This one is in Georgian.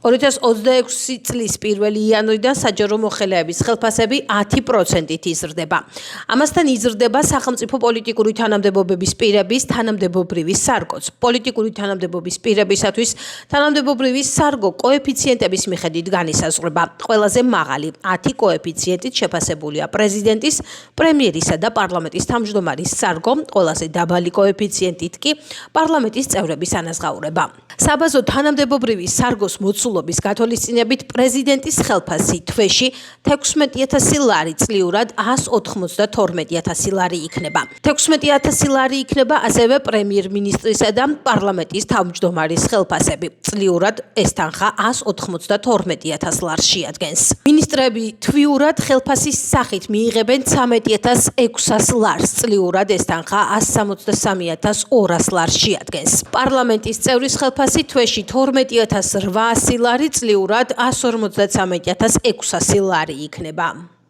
2026 წლის 1 იანვრიდან საჯარო მოხელეების ხელფასები 10%-ით იზრდება. ამასთან იზრდება სახელმწიფო პოლიტიკური თანამდებობების პირების თანამდებობრივი სარგოც. პოლიტიკური თანამდებობის პირებისათვის თანამდებობრივი სარგო კოეფიციენტების მიხედვით განისაზღვრება. ყველაზე მაღალი 10 კოეფიციენტით შეფასებულია პრეზიდენტის, პრემიერისა და პარლამენტის თავმჯდომარის სარგო, ყველაზე დაბალი კოეფიციენტით კი პარლამენტის წევრების ანაზღაურება. საბაზო თანამდებობრივი სარგოს მოცულობის გათვალისწინებით პრეზიდენტის ხელფასი თვეში 16,000 ლარი, წლიურად 192,000 ლარი იქნება. 16,000 ლარი იქნება ასევე პრემიერ-მინისტრისა და პარლამენტის თავმჯდომარის ხელფასები. წლიურად ეს თანხა 192,000 ლარს შეადგენს. მინისტრები თვიურად ხელფასის სახით მიიღებენ 13,600 ლარს, წლიურად ეს თანხა 163,200 ლარს შეადგენს. პარლამენტის წევრის ხელფასი თვეში 12,800 ლარი, წლიურად 153,600 ლარი იქნება.